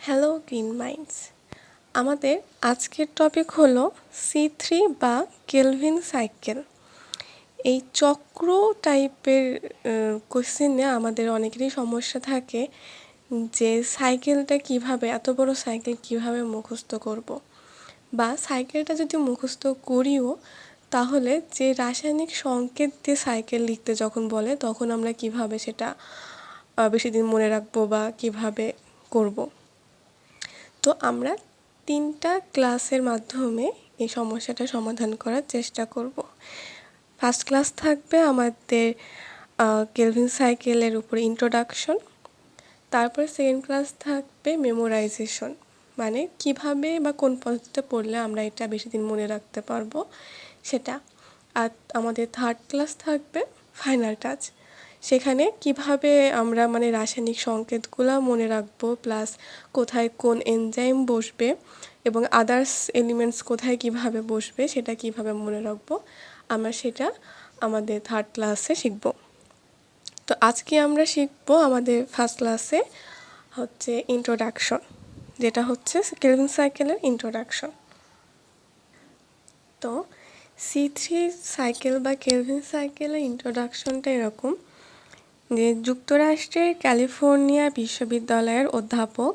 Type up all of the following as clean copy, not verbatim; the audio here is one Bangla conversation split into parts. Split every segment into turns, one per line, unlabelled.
Hello green minds. আমাদের আজকের টপিক হলো C3 বা কেলভিন সাইকেল। এই চক্র টাইপের কোশ্চেনে আমাদের অনেকেরই সমস্যা থাকে যে সাইকেলটা কিভাবে, এত বড় সাইকেল কিভাবে মুখস্থ করব, বা সাইকেলটা যদি মুখস্থ করিও তাহলে যে রাসায়নিক সংকেত দিয়ে সাইকেল লিখতে যখন বলে তখন আমরা কিভাবে সেটা বেশি দিন মনে রাখবো বা কিভাবে করব। তো আমরা 3টা ক্লাসের মাধ্যমে এই সমস্যাটা সমাধান করার চেষ্টা করব। ফার্স্ট ক্লাস থাকবে আমাদের কেলভিন সাইকেলের উপর ইন্ট্রোডাকশন, তারপরে সেকেন্ড ক্লাস থাকবে মেমোরাইজেশন, মানে কিভাবে বা কোন পদ্ধতিতে পড়লে আমরা এটা বেশি দিন মনে রাখতে পারবো সেটা। আর আমাদের থার্ড ক্লাস থাকবে ফাইনাল টাচ, সেখানে কিভাবে আমরা রাসায়নিক সংকেতগুলো মনে রাখবো, প্লাস কোথায় কোন এনজাইম বসবে এবং আদার্স এলিমেন্টস কোথায় কিভাবে বসবে সেটা কিভাবে মনে রাখবো, আমরা সেটা আমাদের থার্ড ক্লাসে শিখব। তো আজকে আমরা শিখব আমাদের ফার্স্ট ক্লাসে হচ্ছে ইন্ট্রোডাকশন, যেটা হচ্ছে কেলভিন সাইকেলের ইন্ট্রোডাকশন। তো C3 সাইকেল বা কেলভিন সাইকেলের ইন্ট্রোডাকশনটা এরকম যে যুক্তরাষ্ট্রের ক্যালিফোর্নিয়া বিশ্ববিদ্যালয়ের অধ্যাপক,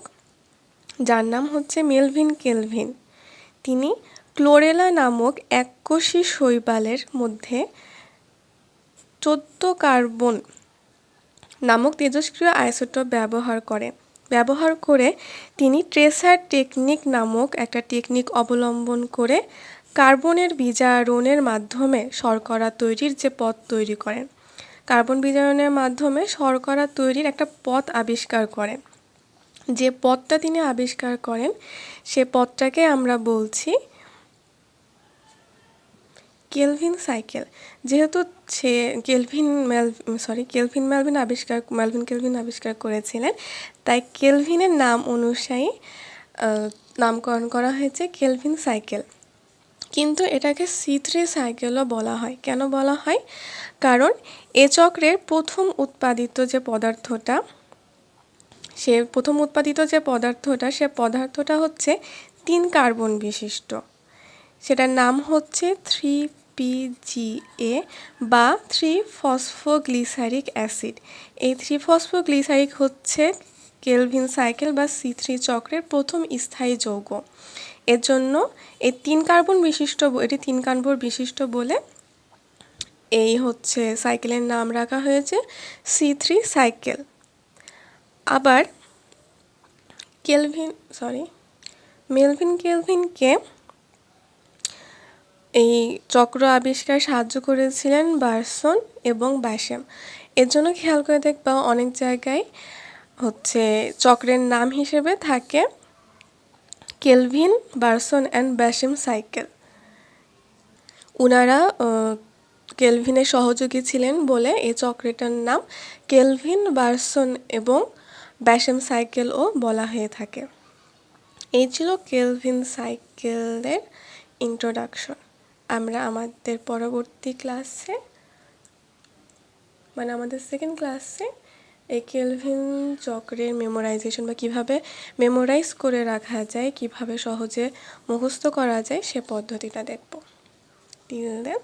যার নাম হচ্ছে মেলভিন কেলভিন, তিনি ক্লোরেলা নামক এককোষী শৈবালের মধ্যে 14 কার্বন নামক তেজস্ক্রিয় আইসোটোপ ব্যবহার করে তিনি ট্রেসার টেকনিক নামক একটা টেকনিক অবলম্বন করে কার্বনের বিজারণের মাধ্যমে শর্করা তৈরির যে পথ তৈরি করেন, কার্বন বিজারণের মাধ্যমে শর্করা তৈরির একটা পথ আবিষ্কার করেন। যে পথটা তিনি আবিষ্কার করেন সে পথটাকে আমরা বলছি কেলভিন সাইকেল। যেহেতু সে মেলভিন কেলভিন আবিষ্কার করেছিলেন, তাই কেলভিনের নাম অনুযায়ী নামকরণ করা হয়েছে কেলভিন সাইকেল। কিন্তু এটাকে C3 সাইকেলও বলা হয়। কেন বলা হয়? কারণ এ চক্রের প্রথম উৎপাদিত যে পদার্থটা সে পদার্থটা হচ্ছে 3 কার্বন বিশিষ্ট। সেটার নাম হচ্ছে 3PGA বা 3-ফসফোগ্লিসারিক অ্যাসিড। এই 3-ফসফোগ্লিসারিক হচ্ছে কেলভিন সাইকেল বা C3 চক্রের প্রথম স্থায়ী যৌগ। এর জন্য এটি 3 কার্বন বিশিষ্ট বলে এই হচ্ছে সাইকেলের নাম রাখা হয়েছে C3 সাইকেল। আবার মেলভিন কেলভিনকে এই চক্র আবিষ্কার সাহায্য করেছিলেন বার্সন এবং ব্যাশেম। এর জন্য খেয়াল করে দেখবা অনেক জায়গায় হচ্ছে চক্রের নাম হিসেবে থাকে কেলভিন, বার্সন অ্যান্ড ব্যাশেম সাইকেল। ওনারা কেলভিনের সহযোগী ছিলেন বলে এই চক্রটার নাম কেলভিন, বার্সন এবং ব্যাশেম সাইকেলও বলা হয়ে থাকে। এই ছিল কেলভিন সাইকেলের ইন্ট্রোডাকশন। আমরা আমাদের পরবর্তী ক্লাসে আমাদের সেকেন্ড ক্লাসে এই কেলভিন চক্রের মেমোরাইজেশন বা কীভাবে মেমোরাইজ করে রাখা যায়, কিভাবে সহজে মুখস্থ করা যায় সে পদ্ধতিটা দেখব। Till then,